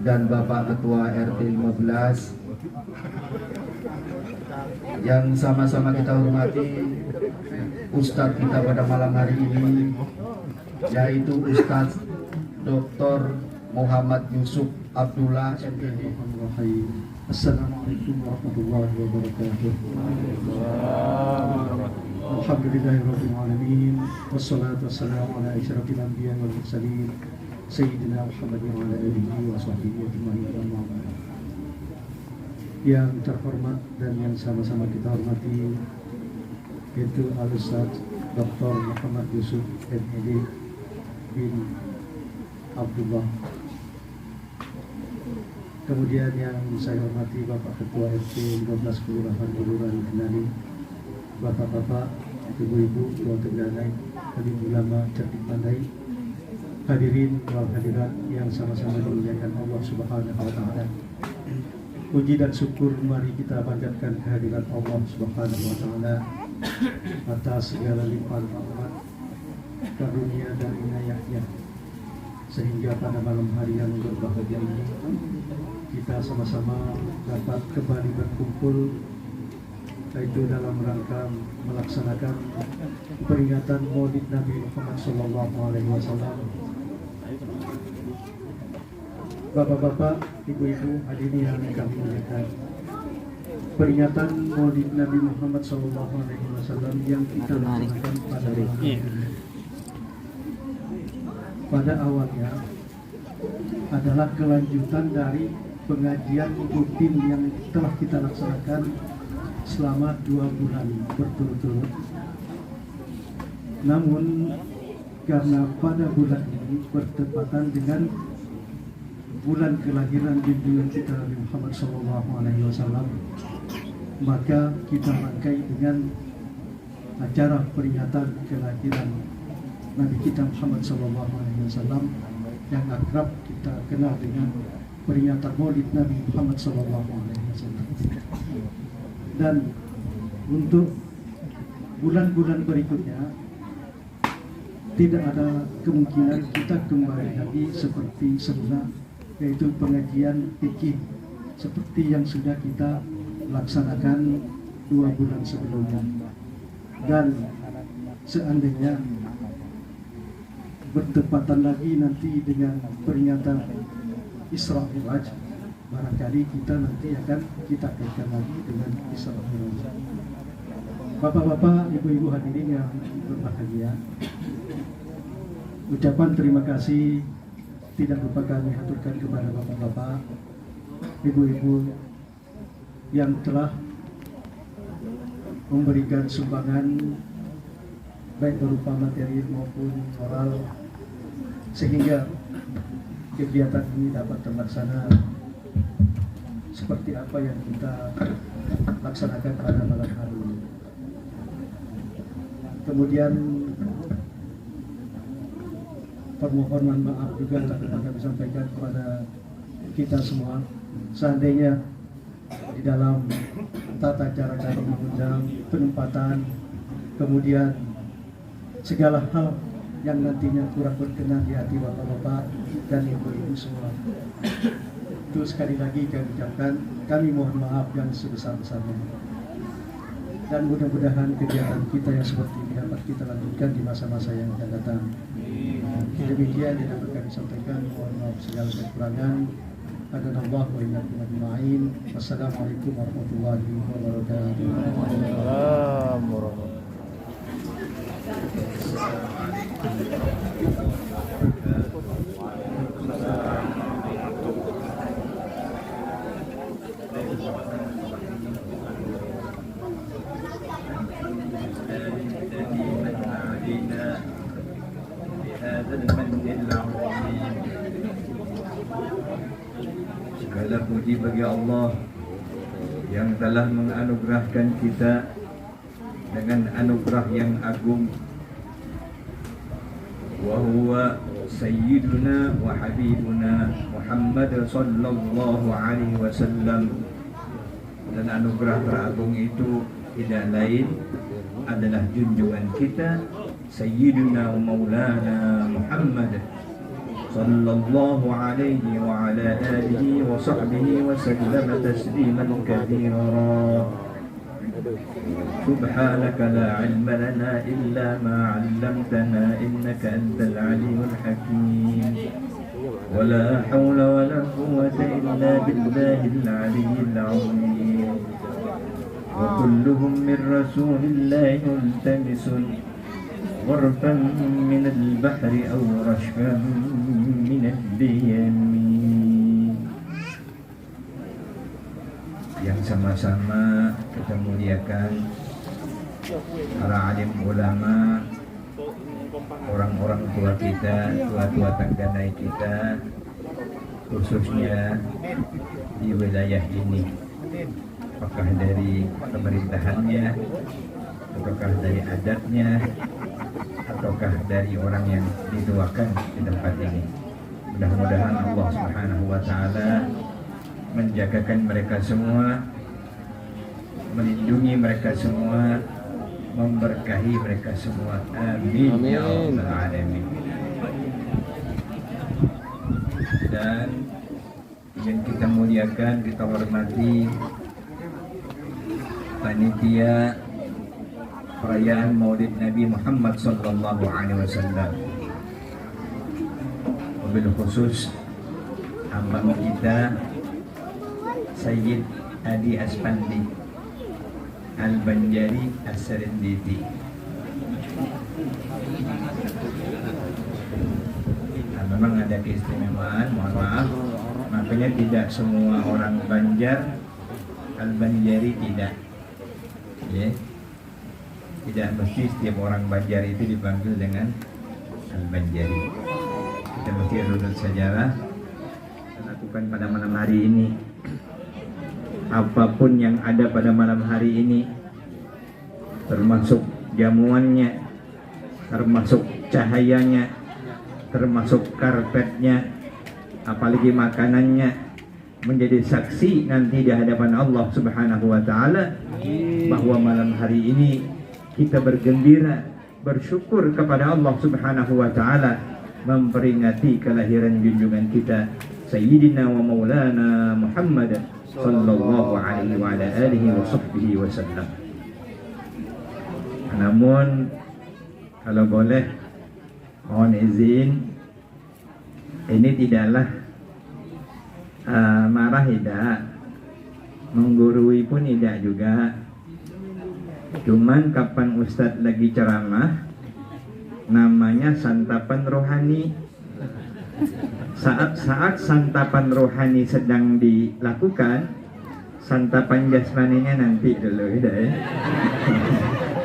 dan Bapak Ketua RT 15 yang sama-sama kita hormati Ustadz kita pada malam hari ini, yaitu Ustadz Dr. Muhammad Yusuf Abdullah MPD. Assalamualaikum warahmatullahi wabarakatuh. Alhamdulillahirabbil alamin wassalatu wassalamu ala asyrafil anbiya'i wal mursalin Sayyidina Muhammad wa ala alihi wa sahbihi ajma'in. Yang terhormat dan yang sama-sama kita hormati yaitu Al-Ustadz Dr. Muhammad Yusuf MPD bin Abdullah. Kemudian yang saya hormati Bapak Ketua RT 15 Kelurahan Kelurahan Kendali, Bapak-bapak, ibu-ibu, keluarga Kendali, hadir ulama, cerdik pandai, hadirin wal hadirat yang sama-sama dimuliakan Allah Subhanahu wa taala. Puji dan syukur mari kita panjatkan kehadirat Allah Subhanahu wa taala atas segala limpahan rahmat, karunia dan inayahnya, sehingga pada malam hari yang berbahagia ini kita sama-sama dapat kembali berkumpul, yaitu dalam rangka melaksanakan peringatan Maulid Nabi Muhammad SAW. Bapak-bapak, ibu-ibu, hadirin yang kami muliakan, peringatan Maulid Nabi Muhammad SAW yang kita laksanakan pada malam hari ini, pada awalnya adalah kelanjutan dari pengajian rutin yang telah kita laksanakan selama 2 bulan berturut-turut. Namun karena pada bulan ini bertepatan dengan bulan kelahiran junjungan kita Nabi Muhammad SAW, maka kita rangkai dengan acara peringatan kelahiran Nabi kita Muhammad SAW yang akrab kita kenal dengan peringatan Maulid Nabi Muhammad SAW. Dan untuk bulan-bulan berikutnya tidak ada kemungkinan kita kembali lagi seperti semula, yaitu pengajian fikih seperti yang sudah kita laksanakan 2 bulan sebelumnya. Dan seandainya bertepatan lagi nanti dengan peringatan Isra Mi'raj, barangkali kita nanti akan kita kaitkan lagi dengan Isra Mi'raj. Bapak-bapak, ibu-ibu hadirin yang berbahagia, ucapan terima kasih tidak lupa kami haturkan kepada bapak-bapak, ibu-ibu yang telah memberikan sumbangan baik berupa materi maupun moral, sehingga kegiatan ini dapat terlaksana seperti apa yang kita laksanakan pada malam hari ini. Kemudian permohonan maaf juga kami sampaikan kepada kita semua, seandainya di dalam tata cara kami mengundang, penempatan, kemudian segala hal yang nantinya kurang berkenan di hati bapak-bapak dan ibu-ibu semua, itu sekali lagi kami ucapkan, kami mohon maaf yang sebesar-besarnya. Dan mudah-mudahan kegiatan kita yang seperti ini dapat kita lanjutkan di masa-masa yang akan datang. Demikian yang dapat kami sampaikan, mohon maaf segala kekurangan. Hadanallah wa iyyakum ajma'in. Wassalamualaikum warahmatullahi wabarakatuh. Segala puji bagi Allah yang telah menganugerahkan kita dengan anugerah yang agung. Wa huwa sayyiduna wa habibuna Muhammad sallallahu alaihi wasallam. Dan anugerah teragung itu tidak lain adalah junjungan kita Sayyiduna wa Maulana Muhammad sallallahu alaihi wa ala alihi wa sahbihi wa sallam tasliman katsira. Subhanaka la ilma lana illa ma 'allamtana innaka antal alimul hakim. ولا حول ولا قوة إلا بالله العلي العظيم. وكلهم من رسول الله ملتمس غرفا من البحر أو رشفا من اليمين. Yang sama-sama kita muliakan para alim ulama, orang-orang tua kita, tua-tua tangganai kita, khususnya di wilayah ini, apakah dari pemerintahannya, ataukah dari adatnya, ataukah dari orang yang dituakan di tempat ini. Mudah-mudahan Allah Subhanahu wa Ta'ala menjagakan mereka semua, melindungi mereka semua, memberkahi mereka semua. Amin, amin. Ya Rabbal Alamin. Dan yang kita muliakan, kita hormati panitia perayaan Maulid Nabi Muhammad sallallahu alaihi wasallam. Wabil khusus abang kita Sayyid Adi Aspandi Al-Banjari As-Serenditi. Memang ada keistimewaan, mohon maaf, makanya tidak semua orang Banjar Al-Banjari tidak, ya. Tidak mesti setiap orang Banjar itu dipanggil dengan Al-Banjari. Kita mesti runut sejarah lakukan pada malam hari ini. Apapun yang ada pada malam hari ini, termasuk jamuannya, termasuk cahayanya, termasuk karpetnya, apalagi makanannya, menjadi saksi nanti di hadapan Allah Subhanahu wa Ta'ala bahwa malam hari ini kita bergembira, bersyukur kepada Allah Subhanahu wa Ta'ala memperingati kelahiran junjungan kita Sayyidina wa Maulana Muhammad sallallahu alaihi wa ala alihi wa sahbihi wasallam. Namun kalau boleh mohon izin, ini tidaklah marah, tidak menggurui pun tidak juga. Cuman kapan Ustadz lagi ceramah, namanya santapan rohani. Saat-saat santapan rohani sedang dilakukan, santapan jasmaninya nanti dulu, ya.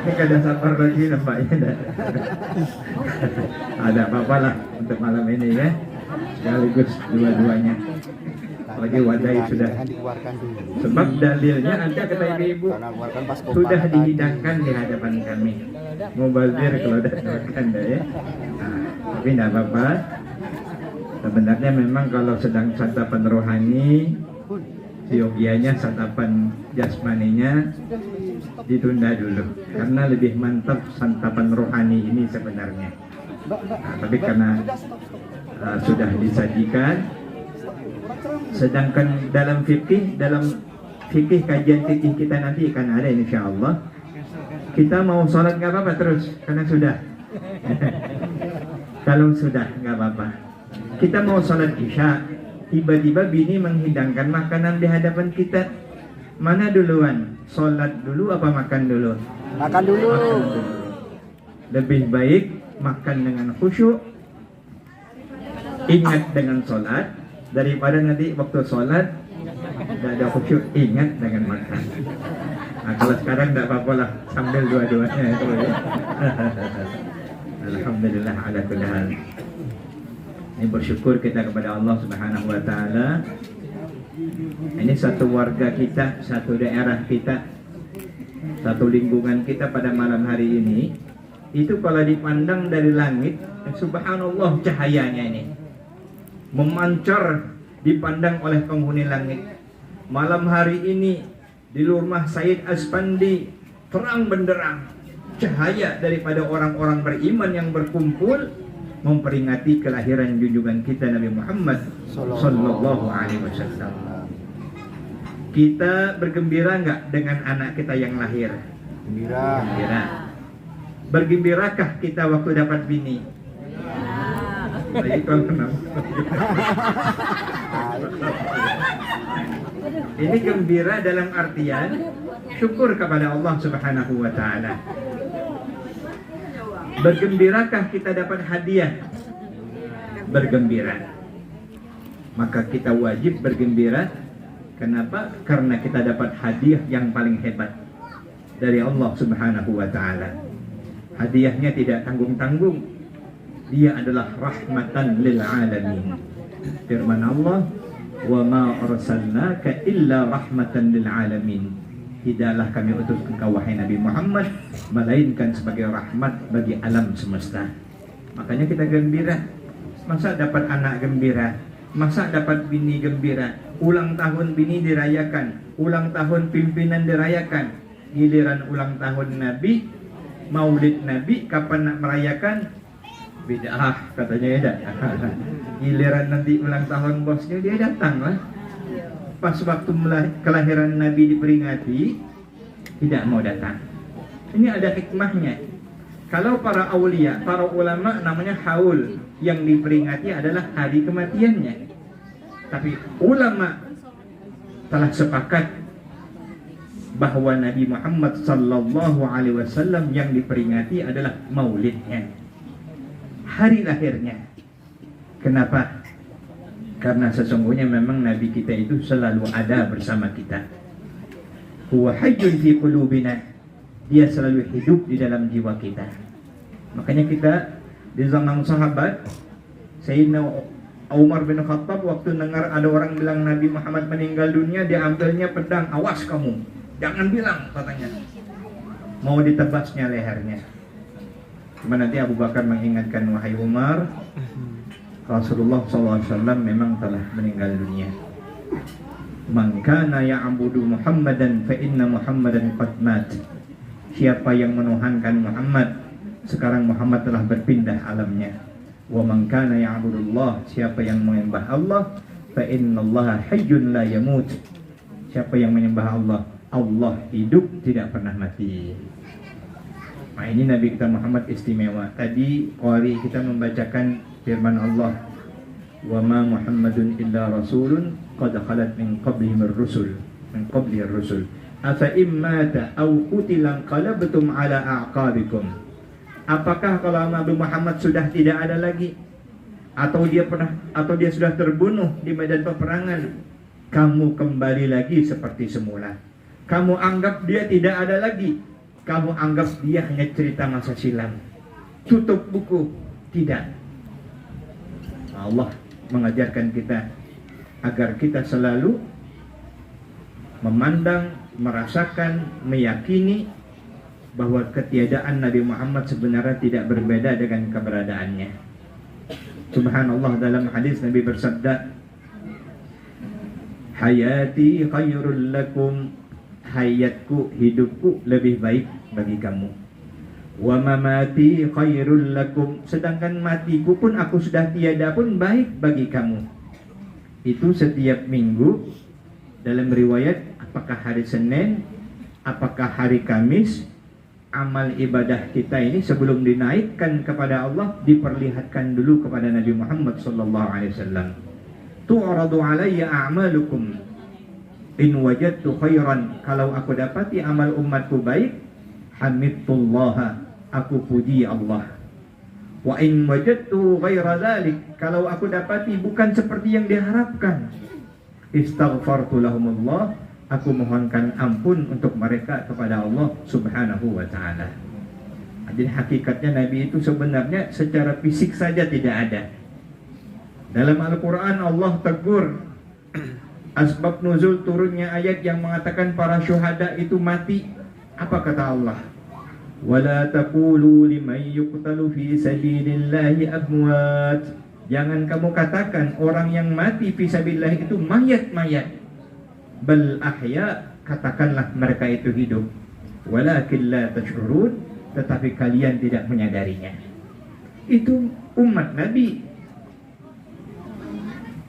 Ini kada sabar lagi nampaknya. Ada apa-apa lah untuk malam ini, ya. Sekaligus dua-duanya. Apalagi wadai sudah. Sebab dalilnya ada kata ibu-ibu sudah dihidangkan di hadapan kami. Mubazir kalau datangkan, ya. Tapi tidak apa-apa. Sebenarnya memang kalau sedang santapan rohani, siogianya santapan jasmaninya ditunda dulu, karena lebih mantap santapan rohani ini sebenarnya. Tapi karena sudah disajikan, sedangkan dalam fikih kajian fikih kita nanti akan ada insyaallah. Kita mau sholat nggak apa-apa terus, karena sudah. Kalau sudah nggak apa-apa. Kita mau sholat isya, tiba-tiba bini menghidangkan makanan di hadapan kita. Mana duluan? Sholat dulu apa makan dulu? Makan dulu. Lebih baik makan dengan khusyuk, ingat dengan sholat, daripada nanti waktu sholat tidak ada khusyuk, ingat dengan makan. Nah, kalau sekarang tidak apa-apa lah, sambil dua-duanya itu, ya. Alhamdulillah ala kulli hal. Ini bersyukur kita kepada Allah Subhanahu wa Ta'ala Ini satu warga kita, satu daerah kita, satu lingkungan kita pada malam hari ini, itu kalau dipandang dari langit, subhanallah cahayanya ini memancar dipandang oleh penghuni langit. Malam hari ini di rumah Said Aspandi terang benderang, cahaya daripada orang-orang beriman yang berkumpul memperingati kelahiran junjungan kita Nabi Muhammad sallallahu alaihi wasallam. Kita bergembira enggak dengan anak kita yang lahir? Gembira. Bergembirakah kita waktu dapat bini? Baik, ini gembira dalam artian syukur kepada Allah Subhanahu wa taala. Bergembirakah kita dapat hadiah? Bergembira. Maka kita wajib bergembira. Kenapa? Karena kita dapat hadiah yang paling hebat dari Allah Subhanahu wa taala. Hadiahnya tidak tanggung-tanggung. Dia adalah rahmatan lil alamin. Firman Allah, "Wa ma arsalnaka illa rahmatan lil alamin." Tidaklah kami utus engkau wahai Nabi Muhammad melainkan sebagai rahmat bagi alam semesta. Makanya kita gembira. Masa dapat anak gembira? Masa dapat bini gembira? Ulang tahun bini dirayakan, ulang tahun pimpinan dirayakan. Giliran ulang tahun Nabi, Maulid Nabi, kapan nak merayakan? Bid'ah katanya ya. Giliran nanti ulang tahun bosnya dia datang lah. Pas waktu kelahiran Nabi diperingati tidak mau datang. Ini ada hikmahnya. Kalau para aulia, para ulama namanya haul, yang diperingati adalah hari kematiannya. Tapi ulama telah sepakat bahwa Nabi Muhammad sallallahu alaihi wasallam yang diperingati adalah maulidnya, hari lahirnya. Kenapa? Karena sesungguhnya memang Nabi kita itu selalu ada bersama kita. Huwa hayyun fi qulubina. Dia selalu hidup di dalam jiwa kita. Makanya kita di zaman sahabat, Sayyidina Umar bin Khattab waktu dengar ada orang bilang Nabi Muhammad meninggal dunia, dia ambilnya pedang. Awas kamu, jangan bilang, katanya. Mau ditebasnya lehernya. Cuma nanti Abu Bakar mengingatkan, wahai Umar, Rasulullah SAW memang telah meninggal dunia. Man kana ya'budu Muhammadan fa inna Muhammadan qad mat. Siapa yang menuhankan Muhammad, sekarang Muhammad telah berpindah alamnya. Wa man kana ya'budullah, siapa yang menyembah Allah, fa innallaha hayyun la yamut. Siapa yang menyembah Allah, Allah hidup tidak pernah mati. Nah, ini Nabi kita Muhammad istimewa. Tadi qari kita membacakan firman Allah, wa ma Muhammadun illa rasulun qad khalat min qablihi ar-rusul, min qablihi ar-rusul. Afa immata aw qutila qalabtum ala a'qabikum. Apakah kalau Nabi Muhammad sudah tidak ada lagi, atau dia sudah terbunuh di medan peperangan, kamu kembali lagi seperti semula? Kamu anggap dia tidak ada lagi? Kamu anggap dia hanya cerita masa silam? Tutup buku? Tidak. Allah mengajarkan kita agar kita selalu memandang, merasakan, meyakini bahwa ketiadaan Nabi Muhammad sebenarnya tidak berbeda dengan keberadaannya. Subhanallah, dalam hadis Nabi bersabda, hayati khairul lakum, hayatku, hidupku lebih baik bagi kamu. Wa mamati khairul lakum, sedangkan matiku pun aku sudah tiada pun baik bagi kamu. Itu setiap minggu dalam riwayat, apakah hari Senin, apakah hari Kamis, amal ibadah kita ini sebelum dinaikkan kepada Allah diperlihatkan dulu kepada Nabi Muhammad sallallahu alaihi wasallam. Tu'radu alayya a'malukum in wajadtu khairan, kalau aku dapati amal umatku baik, hamidullah, aku puji Allah. Wa in wajadtu ghaira dzalik, kalau aku dapati bukan seperti yang diharapkan, istaghfartu lahumullah, aku mohonkan ampun untuk mereka kepada Allah Subhanahu wa taala. Jadi hakikatnya Nabi itu sebenarnya secara fisik saja tidak ada. Dalam Al-Qur'an Allah tegur, Asbab nuzul turunnya ayat yang mengatakan para syuhada itu mati. Apa kata Allah? Wala taqulu liman yuqtalu fi sabilillahi amwat. Jangan kamu katakan orang yang mati fi sabilillah itu mayat-mayat. Bal ahya, katakanlah mereka itu hidup. Walakin la tash'urun, tetapi kalian tidak menyadarinya. Itu umat Nabi.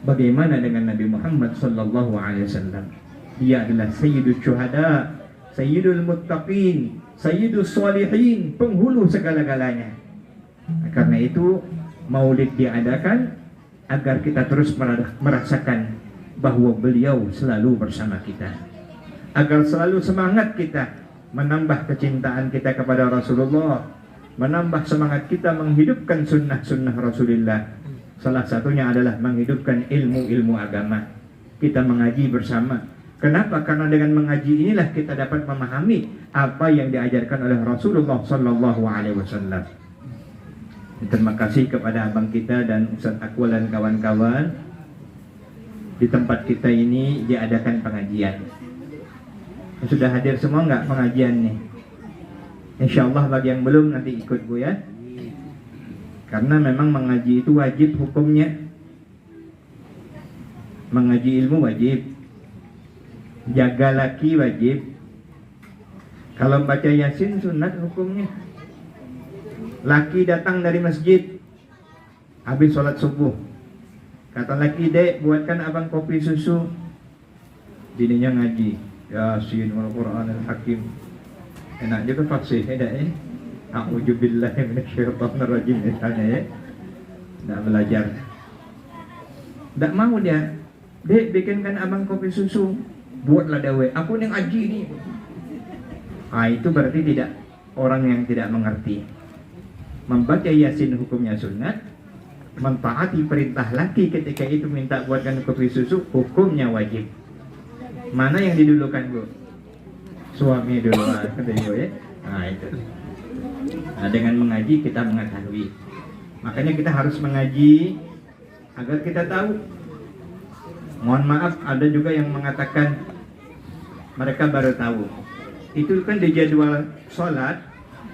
Bagaimana dengan Nabi Muhammad sallallahu alaihi wasallam? Dia adalah sayyidul syuhada, sayyidul muttaqin, sayyidus sholihin, penghulu segala-galanya. Karena itu Maulid diadakan agar kita terus merasakan bahwa beliau selalu bersama kita, agar selalu semangat kita menambah kecintaan kita kepada Rasulullah, menambah semangat kita menghidupkan sunnah-sunnah Rasulullah. Salah satunya adalah menghidupkan ilmu-ilmu agama. Kita mengaji bersama. Kenapa? Karena dengan mengaji inilah kita dapat memahami apa yang diajarkan oleh Rasulullah sallallahu alaihi wasallam. Terima kasih kepada abang kita dan Ustaz Akwal dan kawan-kawan. Di tempat kita ini diadakan pengajian. Sudah hadir semua nggak pengajian nih? Insya Allah bagi yang belum nanti ikut Bu ya. Karena memang mengaji itu wajib hukumnya. Mengaji ilmu wajib. Jaga laki wajib. Kalau baca Yasin sunat hukumnya. Laki datang dari masjid habis sholat subuh, kata laki, dek buatkan abang kopi susu. Bininya ngaji Yasin wal Qur'anil Hakim. Enak juga fasih ya. A'udzubillahi minasyaitonirrajim misalnya ya. Nggak belajar, nggak mau dia. Dek bikinkan abang kopi susu. Buatlah dewe, aku yang ngaji ini. Itu berarti tidak, orang yang tidak mengerti. Membaca Yasin hukumnya sunat, mentaati perintah laki ketika itu minta buatkan kopi susu hukumnya wajib. Mana yang didulukan Bu? Suami duluan, kata Ibu ya. Itu. Dengan mengaji kita mengetahui. Makanya kita harus mengaji agar kita tahu. Mohon maaf, ada juga yang mengatakan mereka baru tahu. Itu kan di jadwal sholat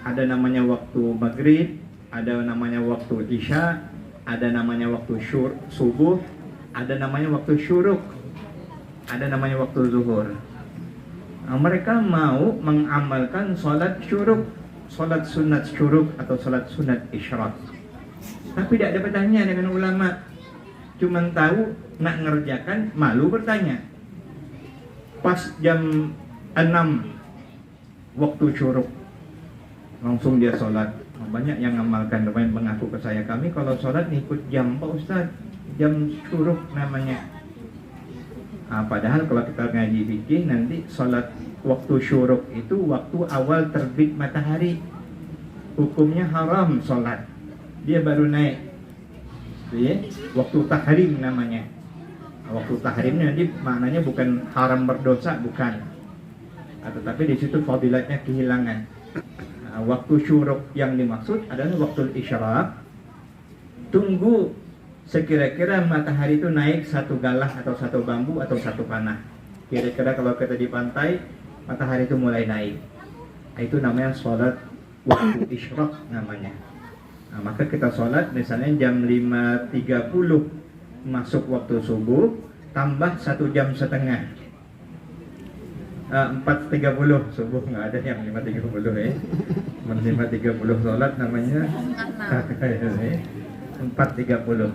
ada namanya waktu maghrib, ada namanya waktu isya, ada namanya waktu subuh, ada namanya waktu syuruk, ada namanya waktu zuhur. Mereka mau mengamalkan sholat syuruk, sholat sunat syuruk atau sholat sunat isyraq. Tapi tidak ada bertanya dengan ulama, cuman tahu nak ngerjakan, malu bertanya. Pas jam 6 waktu syuruk langsung dia sholat. Banyak yang ngamalkan, mengaku ke saya, kami kalau sholat ngikut jam Pak Ustaz, jam syuruk namanya. Padahal kalau kita ngaji fikih nanti sholat waktu syuruk itu waktu awal terbit matahari. Hukumnya haram sholat, dia baru naik ya? Waktu tahrim namanya. Waktu tahrim nanti maknanya bukan haram berdosa, bukan, tetapi di situ fadilatnya kehilangan. Waktu syuruk yang dimaksud adalah waktu isyraq. Tunggu sekira-kira matahari itu naik satu galah atau satu bambu atau satu panah. Kira-kira kalau kita di pantai, matahari itu mulai naik. Itu namanya sholat waktu isyraq namanya. Maka kita sholat misalnya jam 5.30 masuk waktu subuh, tambah 1 jam setengah. 4.30 subuh, nggak ada yang 5.30 ya. 5.30 sholat namanya 4.30.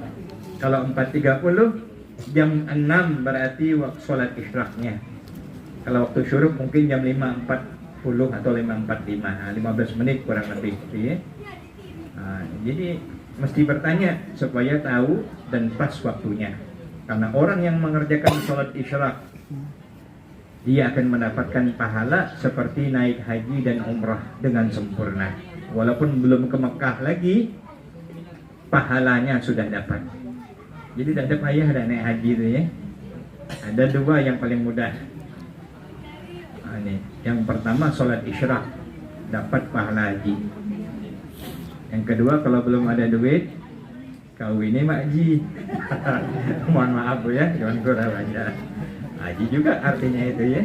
Kalau 4.30 jam 6 berarti waktu sholat isyraqnya. Kalau waktu syuruk mungkin jam 5.40 atau 5.45, 15 menit kurang lebih ya. Jadi mesti bertanya supaya tahu dan pas waktunya. Karena orang yang mengerjakan sholat isyraq, dia akan mendapatkan pahala seperti naik haji dan umrah dengan sempurna. Walaupun belum ke Mekah lagi, pahalanya sudah dapat. Jadi tidak ada payah ada naik haji itu ya. Ada dua yang paling mudah. Yang pertama sholat isyraq, dapat pahala haji. Yang kedua kalau belum ada duit, kawinnya makji. Mohon maaf Bu ya, jangan kurang aja. Haji juga artinya itu ya.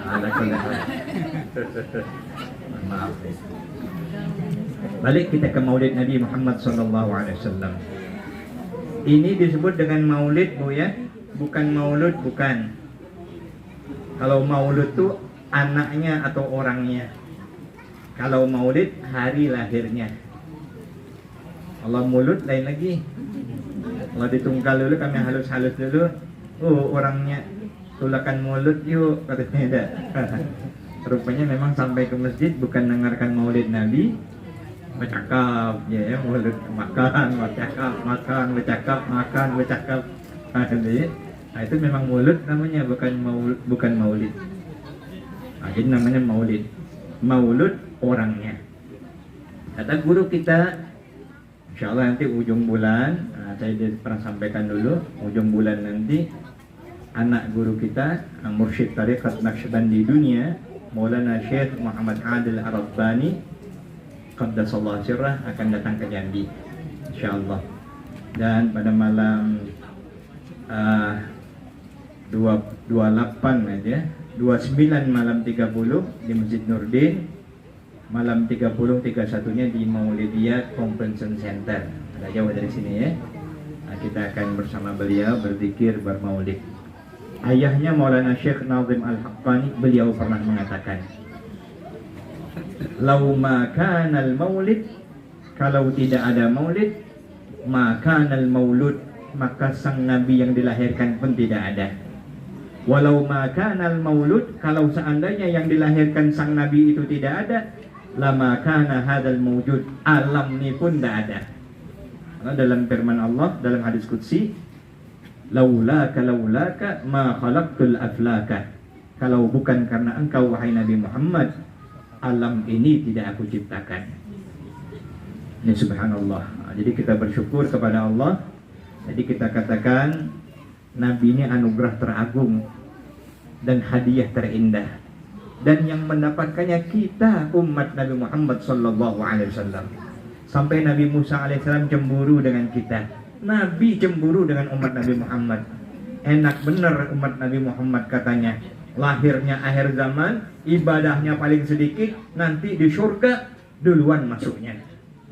Ala kulli hal. Maaf. Balik kita ke Maulid Nabi Muhammad SAW. Ini disebut dengan Maulid, Bu ya, bukan Maulud, bukan. Kalau Maulud tuh anaknya atau orangnya. Kalau Maulid hari lahirnya. Allah Maulud lain lagi. Kalau ditungkal dulu, kami halus-halus dulu. Oh, orangnya tulakan mulut yuk, katanya ada. Rupanya memang sampai ke masjid bukan dengarkan Maulid Nabi, bercakap ya, mulut makan, bercakap, makan, bercakap, makan, bercakap. Nah, itu memang mulut namanya, bukan maulid. Nah, jadi namanya maulid. Maulud orangnya. Kata guru kita, insya Allah nanti ujung bulan, saya pernah sampaikan dulu, ujung bulan nanti anak guru kita, Mursyid Tariqat Naqsyabandi Dunia, Maulana Syekh Muhammad Adil Ar-Rabbani Qaddasallahu sirrah akan datang ke Jambi, insyaallah. Dan pada malam 28 aja, 29 malam 30 di Masjid Nurdin, malam 30 31-nya di Maulidiyah Convention Center. Ada jauh dari sini ya. Nah, kita akan bersama beliau berzikir bermaulid. Ayahnya Maulana Syekh Nazim Al-Haqqani, beliau pernah mengatakan, "Lau ma kanal maulid," kalau tidak ada maulid, maka kanal maulud, maka sang nabi yang dilahirkan pun tidak ada. Walau ma kanal maulud, kalau seandainya yang dilahirkan sang nabi itu tidak ada, lama kana hadal mawjud, alam ini pun tidak ada. Dalam firman Allah dalam hadis qudsi, laulaka ma khalaqtul aflaka, kalau bukan karena engkau wahai Nabi Muhammad, alam ini tidak aku ciptakan. Ini subhanallah. Jadi kita bersyukur kepada Allah. Jadi kita katakan Nabi ini anugerah teragung dan hadiah terindah, dan yang mendapatkannya kita umat Nabi Muhammad sallallahu alaihi wasallam. Sampai Nabi Musa alaihissalam cemburu dengan kita. Nabi cemburu dengan umat Nabi Muhammad. Enak bener umat Nabi Muhammad katanya. Lahirnya akhir zaman, ibadahnya paling sedikit, nanti di surga duluan masuknya.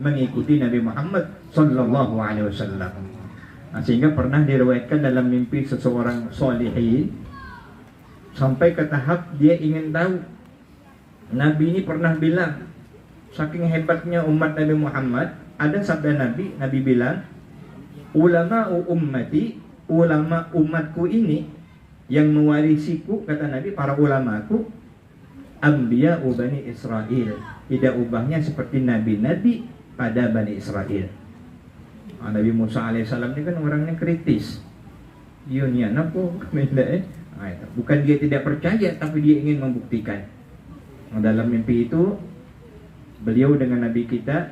Mengikuti Nabi Muhammad sallallahu alaihi wasallam. Nah, sehingga pernah diriwayatkan dalam mimpi seseorang solihin, sampai ke tahap dia ingin tahu. Nabi ini pernah bilang, saking hebatnya umat Nabi Muhammad, ada sabda Nabi bilang, ulama ummati, ulama umatku ini yang mewarisiku, kata Nabi, para ulamaku, anbiya Bani Israel, tidak ubahnya seperti nabi-nabi pada Bani Israel. Nah, Nabi Musa alaihissalam ini kan orangnya kritis. Iya aku bukan dia tidak percaya, tapi dia ingin membuktikan. Nah, dalam mimpi itu beliau dengan Nabi kita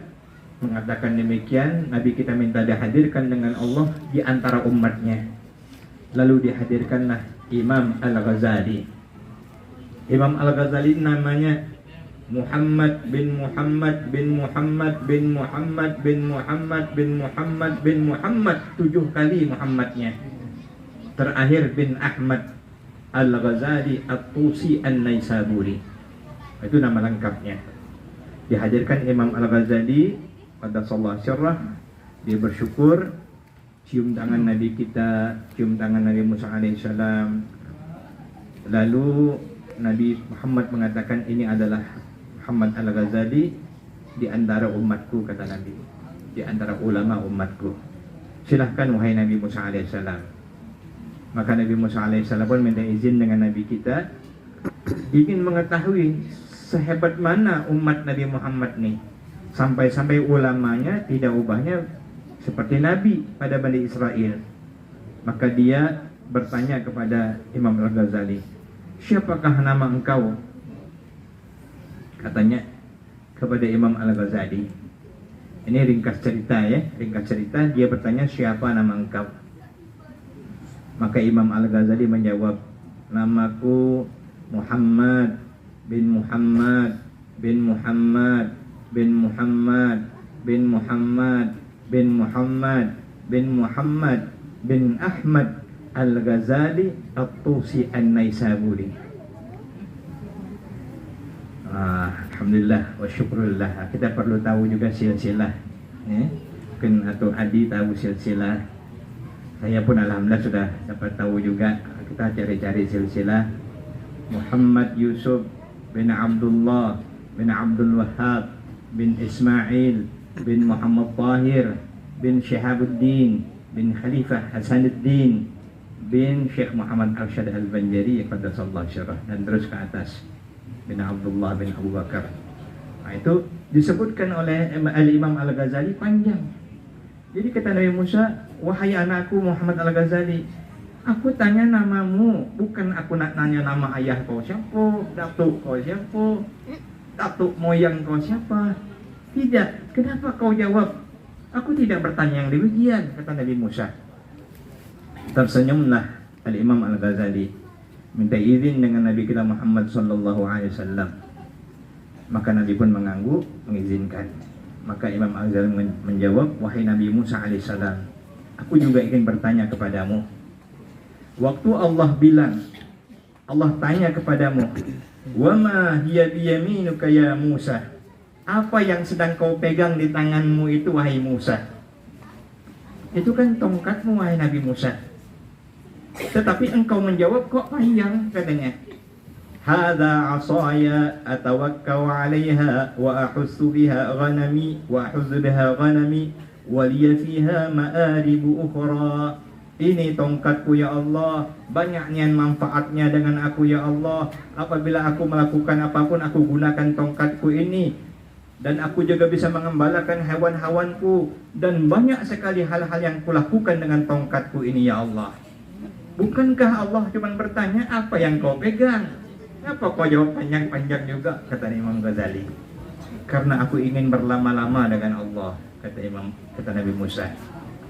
mengatakan demikian. Nabi kita minta dihadirkan dengan Allah di antara umatnya. Lalu dihadirkanlah Imam Al-Ghazali. Imam Al-Ghazali namanya Muhammad bin Muhammad bin Muhammad bin Muhammad bin Muhammad bin Muhammad bin Muhammad, 7 kali Muhammadnya. Terakhir bin Ahmad Al-Ghazali At-Tusi An-Naisaburi. Itu nama lengkapnya. Dihadirkan Imam Al-Ghazali pada Qaddasallahu sirrah. Dia bersyukur, cium tangan Nabi kita, cium tangan Nabi Musa alaihissalam. Lalu Nabi Muhammad mengatakan, ini adalah Muhammad Al-Ghazali di antara umatku, kata Nabi, di antara ulama umatku. Silahkan wahai Nabi Musa alaihissalam. Maka Nabi Musa alaihissalam pun minta izin dengan Nabi kita, ingin mengetahui sehebat mana umat Nabi Muhammad nih, sampai-sampai ulamanya tidak ubahnya seperti Nabi pada Bani Israel. Maka dia bertanya kepada Imam Al-Ghazali, siapakah nama engkau? Katanya kepada Imam Al-Ghazali. Ini ringkas cerita ya, ringkas cerita. Dia bertanya, siapa nama engkau? Maka Imam Al-Ghazali menjawab, namaku Muhammad bin Muhammad bin Muhammad bin Muhammad bin Muhammad bin Muhammad bin Muhammad bin Ahmad Al-Ghazali At-Tusi An-Naisaburi. Alhamdulillah wa syukrulillah. Kita perlu tahu juga silsilah, mungkin atau Adi tahu silsilah. Saya pun alhamdulillah sudah dapat tahu juga. Kita cari-cari silsilah. Muhammad Yusuf bin Abdullah bin Abdul Wahhab bin Ismail bin Muhammad Tahir bin Syihabuddin bin Khalifah Hasanuddin bin Syekh Muhammad Arsyad Al-Banjari qaddasallahu syarah, dan terus ke atas bin Abdullah bin Abu Bakar. Nah, itu disebutkan oleh Al-Imam Al-Ghazali panjang. Jadi kata Nabi Musa, wahai anakku Muhammad Al-Ghazali, aku tanya namamu, bukan aku nak nanya nama ayah kau siapa, datuk kau siapa, datuk moyang kau siapa. Tidak, kenapa kau jawab? Aku tidak bertanya yang demikian, kata Nabi Musa. Tersenyumlah Al-Imam Al-Ghazali, minta izin dengan Nabi kita Muhammad sallallahu alaihi wasallam. Maka Nabi pun mengangguk, mengizinkan. Maka Imam Al-Ghazali menjawab, wahai Nabi Musa alaihissalam, aku juga ingin bertanya kepadamu. Waktu Allah bilang, Allah tanya kepadamu, wa ma hiya biyaminuka ya Musa, apa yang sedang kau pegang di tanganmu itu wahai Musa? Itu kan tongkatmu wahai Nabi Musa. Tetapi engkau menjawab kok panjang, katanya. Hadza 'asaya atawakkau 'alaiha wa ahussu biha ghanami wa ahuzzu biha ghanami wa liya fiha ma'aribu ukhra. Ini tongkatku ya Allah, banyaknya manfaatnya dengan aku ya Allah. Apabila aku melakukan apapun, aku gunakan tongkatku ini, dan aku juga bisa mengembalakan hewan-hewanku, dan banyak sekali hal-hal yang kulakukan dengan tongkatku ini ya Allah. Bukankah Allah cuma bertanya apa yang kau pegang? Apa kau jawab panjang-panjang juga, kata Imam Ghazali. Karena aku ingin berlama-lama dengan Allah, kata Nabi Musa.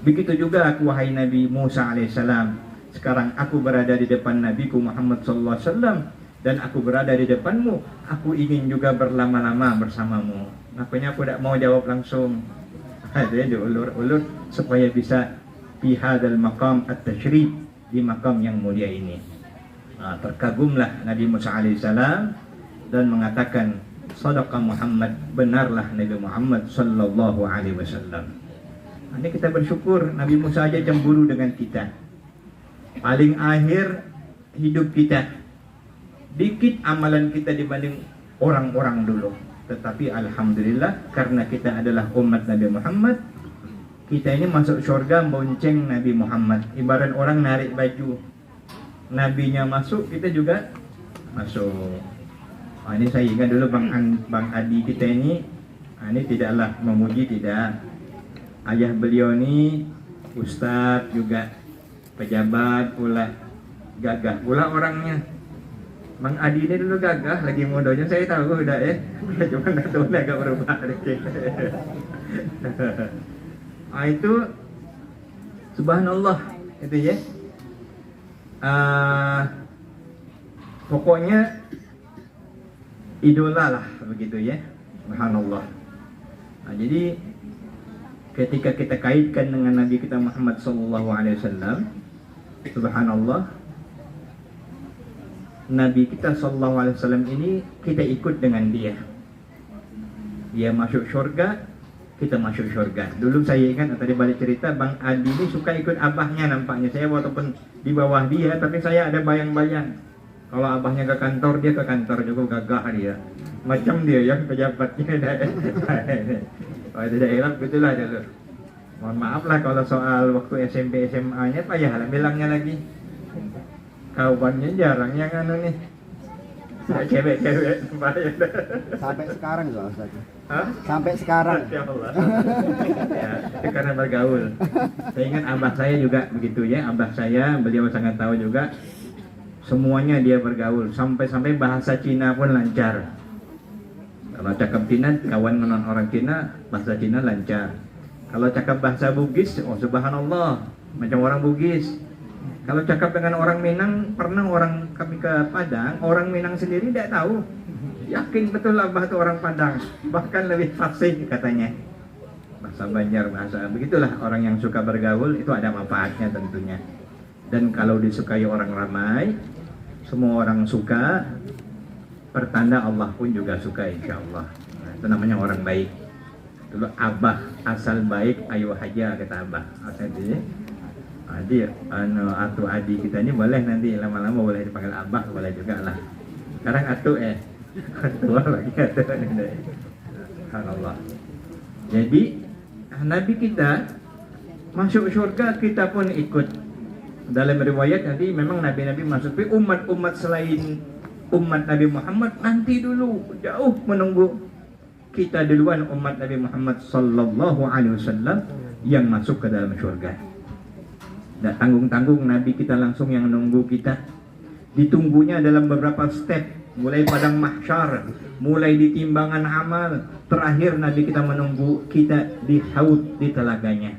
Begitu juga aku wahai Nabi Musa alaihissalam. Sekarang aku berada di depan Nabiku Muhammad sallallahu alaihi wasallam, dan aku berada di depanmu. Aku ingin juga berlama-lama bersamamu. Makanya aku tidak mau jawab langsung. Ada diulur-ulur supaya bisa fi hadzal maqam at-tasyrif, di makam yang mulia ini. Terkagumlah Nabi Musa alaihissalam dan mengatakan, sadaqa Muhammad, benarlah Nabi Muhammad sallallahu alaihi wasallam. Ini kita bersyukur Nabi Musa aja cemburu dengan kita. Paling akhir hidup kita, dikit amalan kita dibanding orang-orang dulu. Tetapi alhamdulillah, karena kita adalah umat Nabi Muhammad, kita ini masuk surga bonceng Nabi Muhammad. Ibarat orang narik baju, nabinya masuk, kita juga masuk. Ini saya ingat dulu Bang Adi kita ini tidaklah memuji, tidak. Ayah beliau ini ustadz juga, pejabat pula, gagah pula orangnya. Bang Adi ini dulu gagah, lagi mudanya saya tahu udah cuma nggak tahu agak berubah. Itu subhanallah itu ya. Pokoknya idola lah begitu ya. Subhanallah. Jadi ketika kita kaitkan dengan Nabi kita Muhammad SAW, subhanallah, Nabi kita SAW ini kita ikut dengan dia. Dia masuk surga, kita masuk surga. Dulu saya ingat tadi balik cerita, Bang Adi ini suka ikut abahnya nampaknya. Saya walaupun di bawah dia, tapi saya ada bayang-bayang. Kalau abahnya ke kantor, dia ke kantor juga, gagah dia. Macam dia yang pejabatnya. Kalau tidak elak, begitulah dulu. Mohon maaf lah kalau soal waktu SMP SMA-nya payah bilangnya lagi. Kawannya jarang yang nih. Cewek-cewek sampai sekarang juga Ustaz. Hah? Sampai sekarang. Ya Allah. Ya, itu karena bergaul. Saya ingat abah saya juga begitu ya. Abah saya, beliau sangat tahu juga. Semuanya dia bergaul. Sampai-sampai bahasa Cina pun lancar. Kalau cakap Cina, kawan dengan orang Cina, bahasa Cina lancar. Kalau cakap bahasa Bugis, oh subhanallah, macam orang Bugis. Kalau cakap dengan orang Minang, pernah orang kami ke Padang, orang Minang sendiri tidak tahu. Yakin betul Abah itu orang Padang, bahkan lebih fasih katanya. Bahasa Banjar, bahasa begitulah orang yang suka bergaul itu ada manfaatnya tentunya. Dan kalau disukai orang ramai, semua orang suka, pertanda Allah pun juga suka insya Allah. Nah, itu namanya orang baik. Dulu abah asal baik, ayo haja kata abah. Jadi atu adi kita ini boleh nanti lama-lama boleh dipanggil abah, boleh juga lah. Sekarang atu tua lagi atu. Subhanallah. Jadi Nabi kita masuk surga, kita pun ikut. Dalam riwayat nanti memang Nabi-Nabi masuk, tapi umat-umat selain umat Nabi Muhammad nanti dulu jauh menunggu. Kita duluan umat Nabi Muhammad sallallahu alaihi wasallam yang masuk ke dalam surga. Tidak tanggung-tanggung Nabi kita langsung yang menunggu kita. Ditunggunya dalam beberapa step, mulai padang mahsyar, mulai di timbangan amal, terakhir Nabi kita menunggu kita di haud, di telaganya.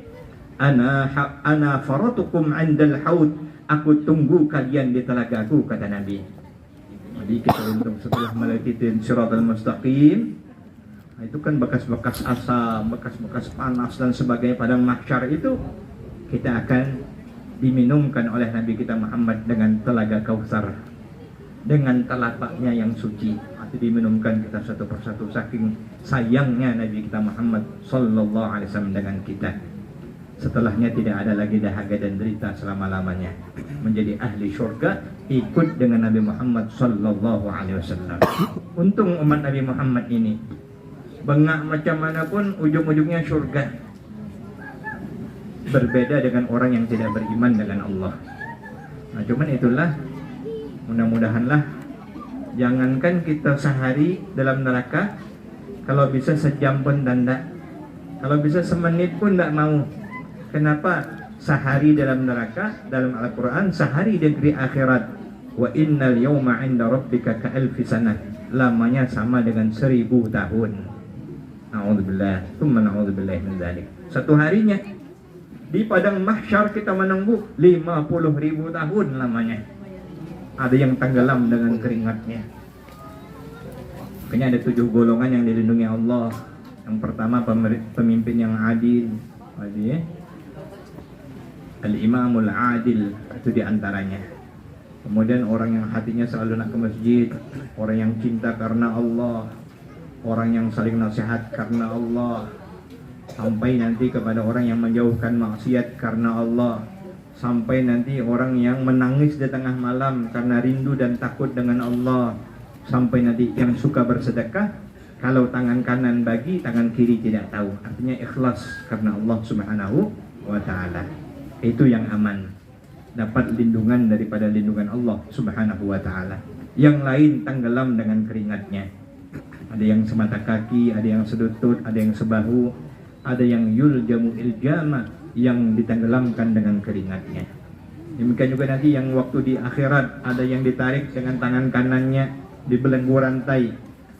Ana faratukum 'indal haud, aku tunggu kalian di telagaku, kata Nabi. Jadi kita untung setelah melewati siratal mustaqim, itu kan bekas-bekas asam, bekas-bekas panas dan sebagainya padang mahsyar itu, kita akan diminumkan oleh Nabi kita Muhammad dengan telaga Kautsar, dengan telapaknya yang suci. Itu diminumkan kita satu persatu, saking sayangnya Nabi kita Muhammad sallallahu alaihi wasallam dengan kita. Setelahnya tidak ada lagi dahaga dan derita selama-lamanya. Menjadi ahli syurga, ikut dengan Nabi Muhammad sallallahu alaihi wasallam. Untung umat Nabi Muhammad ini, bengak macam mana pun ujung-ujungnya syurga. Berbeda dengan orang yang tidak beriman dengan Allah. Nah, cuman itulah, mudah-mudahanlah jangankan kita sehari dalam neraka, kalau bisa sejam pun tanda, kalau bisa semenit pun tidak mau. Kenapa? Sehari dalam neraka, dalam Al-Quran, sehari di negeri akhirat. Wa innal yawma 'inda rabbika ka'alfi sanah. Lamanya sama dengan 1000 tahun. Na'udzubillah, tsumma na'udzubillah min dzalik. Satu harinya di padang mahsyar kita menunggu 50.000 tahun lamanya. Ada yang tenggelam dengan keringatnya. Makanya ada 7 golongan yang dilindungi Allah. Yang pertama pemimpin yang adil. Al-Imamul Adil, itu diantaranya. Kemudian orang yang hatinya selalu nak ke masjid, orang yang cinta karena Allah, orang yang saling nasihat karena Allah, sampai nanti kepada orang yang menjauhkan maksiat karena Allah, sampai nanti orang yang menangis di tengah malam karena rindu dan takut dengan Allah, sampai nanti yang suka bersedekah, kalau tangan kanan bagi, tangan kiri tidak tahu. Artinya ikhlas karena Allah Subhanahu wa ta'ala. Itu yang aman, dapat lindungan daripada lindungan Allah Subhanahu wa ta'ala. Yang lain tenggelam dengan keringatnya. Ada yang semata kaki, ada yang sedutut, ada yang sebahu, ada yang yuljamu iljama, yang ditenggelamkan dengan keringatnya. Demikian juga nanti yang waktu di akhirat, ada yang ditarik dengan tangan kanannya dibelenggu rantai,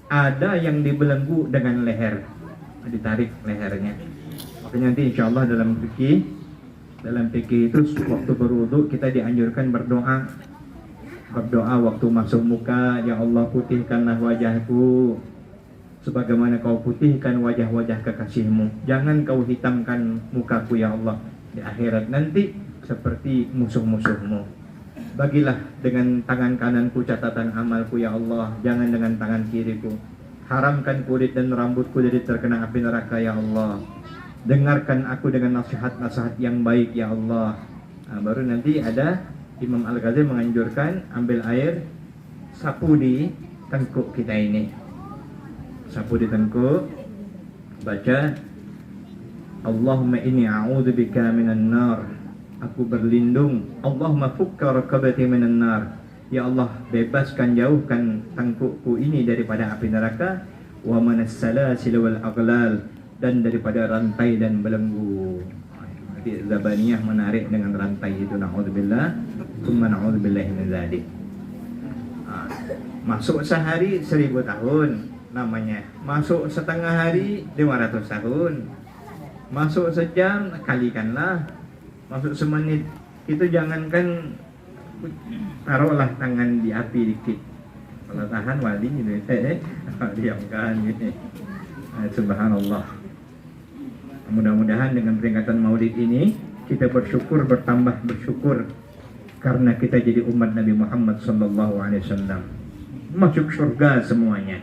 ada yang dibelenggu dengan leher, ditarik lehernya. Makanya nanti insya Allah dalam fikih itu waktu berwudu kita dianjurkan berdoa waktu masuk muka, ya Allah putihkanlah wajahku sebagaimana kau putihkan wajah-wajah kekasihmu. Jangan kau hitamkan mukaku ya Allah di akhirat nanti seperti musuh-musuhmu. Bagilah dengan tangan kananku catatan amalku ya Allah, jangan dengan tangan kiriku. Haramkan kulit dan rambutku dari terkena api neraka ya Allah. Dengarkan aku dengan nasihat-nasihat yang baik ya Allah. Nah, baru nanti ada Imam Al-Ghazali menganjurkan ambil air, sapu di tengkuk kita ini. Sapu di tengkuk, baca Allahumma inni a'udzubika minan nar. Aku berlindung, Allahumma fukka raqabati minan nar. Ya Allah, bebaskan, jauhkan tengkukku ini daripada api neraka, wa manas salasil wal aghlal, dan daripada rantai dan belenggu. Jadi Zabaniyah menarik dengan rantai itu, na'udzubillah, tsumma na'udzubillah min dzalik. Masuk sehari 1000 tahun namanya. Masuk setengah hari 500 tahun. Masuk sejam kalikanlah. Masuk semenit itu jangankan taruhlah tangan di api dikit. Kalau tahan wali gitu. Diamkan gitu. Subhanallah. Mudah-mudahan dengan peringatan Maulid ini kita bersyukur, bertambah bersyukur karena kita jadi umat Nabi Muhammad sallallahu alaihi wasallam. Masuk surga semuanya.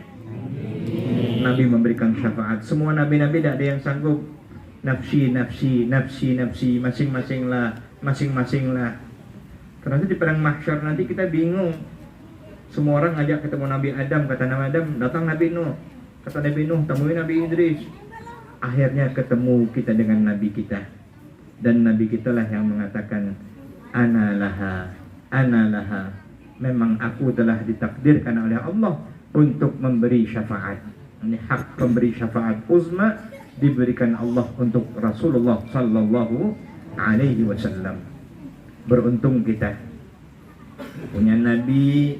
Nabi memberikan syafaat. Semua nabi-nabi tidak ada yang sanggup. Nafsi, nafsi, nafsi, nafsi, masing-masinglah. Ternyata di perang mahsyar nanti kita bingung. Semua orang ajak ketemu Nabi Adam, kata Nabi Adam, datang Nabi Nuh. Kata Nabi Nuh, temui Nabi Idris. Akhirnya ketemu kita dengan Nabi kita. Dan Nabi kita lah yang mengatakan, ana laha. Memang aku telah ditakdirkan oleh Allah untuk memberi syafaat. Ini hak pemberi syafaat uzma diberikan Allah untuk Rasulullah sallallahu alaihi wasallam. Beruntung kita punya Nabi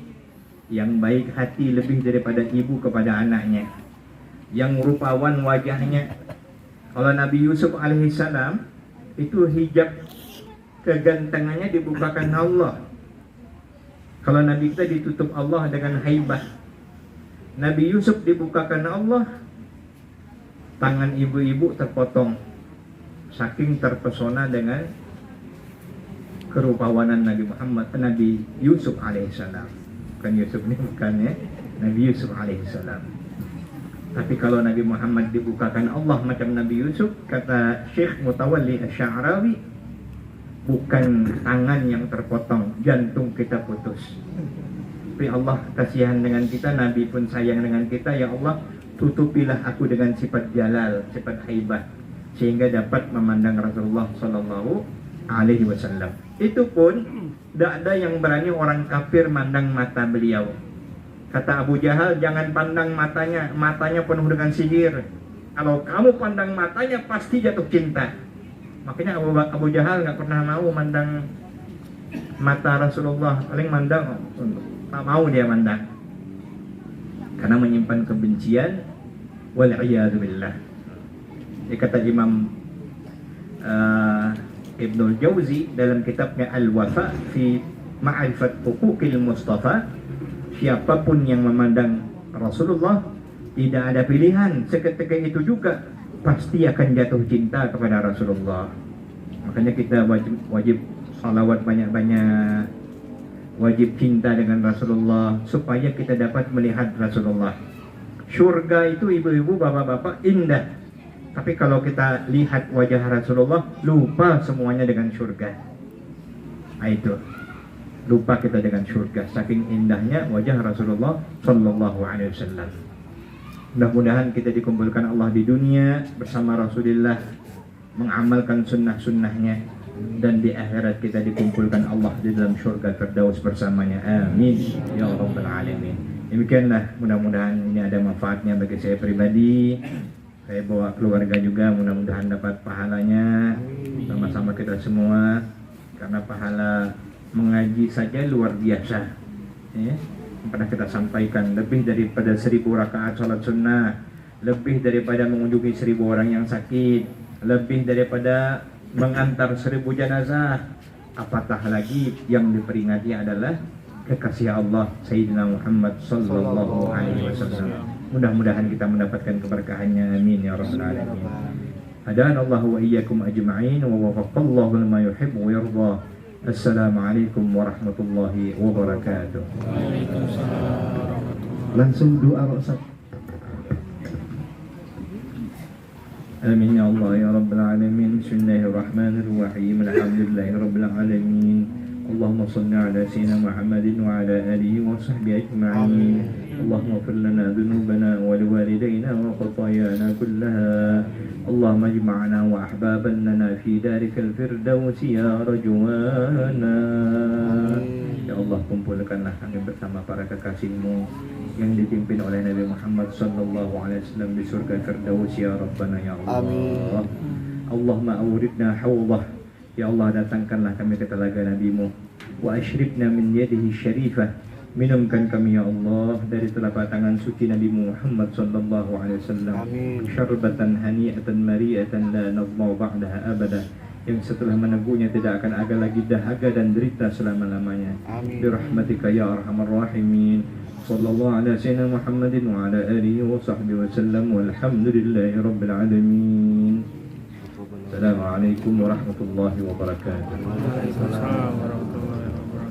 yang baik hati lebih daripada ibu kepada anaknya, yang rupawan wajahnya. Kalau Nabi Yusuf alaihissalam itu hijab kegantengannya dibukakan Allah. Kalau Nabi kita ditutup Allah dengan haibah. Nabi Yusuf dibukakan Allah, tangan ibu-ibu terpotong saking terpesona dengan kerupawanan Nabi Muhammad, Nabi Yusuf alaihissalam. Bukan Yusuf ini bukannya Nabi Yusuf alaihissalam. Tapi kalau Nabi Muhammad dibukakan Allah macam Nabi Yusuf, kata Syekh Mutawalli Asy-Sya'rawi, bukan tangan yang terpotong, jantung kita putus. Tapi Allah kasihan dengan kita, Nabi pun sayang dengan kita. Ya Allah, tutupilah aku dengan sifat jalal, sifat haibah, sehingga dapat memandang Rasulullah sallallahu alaihi wasallam. Itu pun tidak ada yang berani orang kafir mandang mata beliau. Kata Abu Jahal, jangan pandang matanya, matanya penuh dengan sihir. Kalau kamu pandang matanya pasti jatuh cinta. Makanya Abu Jahal nggak pernah mau mandang mata Rasulullah, paling mandang, tak mau dia mandang, karena menyimpan kebencian. Wal'iyadzubillah. Dia kata Imam Ibnul Jauzi dalam kitabnya Al-Wafa fi Ma'rifat Huquqil Mustafa, siapapun yang memandang Rasulullah tidak ada pilihan, seketika itu juga pasti akan jatuh cinta kepada Rasulullah. Makanya kita wajib salawat banyak-banyak, wajib cinta dengan Rasulullah supaya kita dapat melihat Rasulullah. Surga itu ibu-ibu, bapak-bapak indah. Tapi kalau kita lihat wajah Rasulullah, lupa semuanya dengan surga. Nah, itu lupa kita dengan surga, saking indahnya wajah Rasulullah sallallahu alaihi wasallam. Mudah-mudahan kita dikumpulkan Allah di dunia bersama Rasulullah, mengamalkan sunnah-sunnahnya, dan di akhirat kita dikumpulkan Allah di dalam surga Firdaus bersamanya. Amin ya rabbal alamin. Demikianlah, mudah-mudahan ini ada manfaatnya bagi saya pribadi. Saya bawa keluarga juga, mudah-mudahan dapat pahalanya sama-sama kita semua, karena pahala mengaji saja luar biasa, ya. Pernah kita sampaikan, lebih daripada 1000 rakaat salat sunnah, lebih daripada mengunjungi 1000 orang yang sakit, lebih daripada mengantar 1000 jenazah. Apatah lagi yang diperingati adalah kekasih Allah Sayyidina Muhammad sallallahu alaihi wasallam. Mudah-mudahan kita mendapatkan keberkahannya. Amin ya rabbal alamin. Hadana Allah wa iyyakum ajma'in wa waffaqallahu lima yuhibbu wa yarda. Assalamualaikum warahmatullahi wabarakatuh. Langsung doa Pak Ustaz. Amin ya Allah ya rabbal alamin. Bismillahirrahmanirrahim. Alhamdulillahi rabbil alamin. Allahumma salli ala sayyidina Muhammadin wa ala alihi wa sahbihi ajma'in. Allahumma ighfir lana dhunubana wa liwalidayna wa khatayana kullaha. Allahumma ijma'na wa ahbaban lana fi darikal firdausi ya rajwana. Ya Allah, kumpulkanlah kami bersama para kekasih-Mu yang dipimpin oleh Nabi Muhammad sallallahu alaihi wasallam di surga Firdaus ya Rabbana ya Allah. Amin. Allahumma awridna hawdah. Ya Allah, datangkanlah kami ke telaga Nabi-Mu. Wa ashribna min yadihi syarifah. Minumkan kami ya Allah dari telapak tangan suci Nabi Muhammad sallallahu alaihi wasallam. Syarbatan hani'atan mari'atan la nadma'u ba'daha abada. Yang setelah meneguhnya tidak akan ada lagi dahaga dan derita selama-lamanya. Bi rahmatika ya arhamar rahimin. Sallallahu ala sayyidina Muhammadin wa ala alihi wa sahbihi wa sallam. Walhamdulillahi rabbil alamin. Assalamualaikum warahmatullahi wabarakatuh. Waalaikumsalam warahmatullahi wabarakatuh.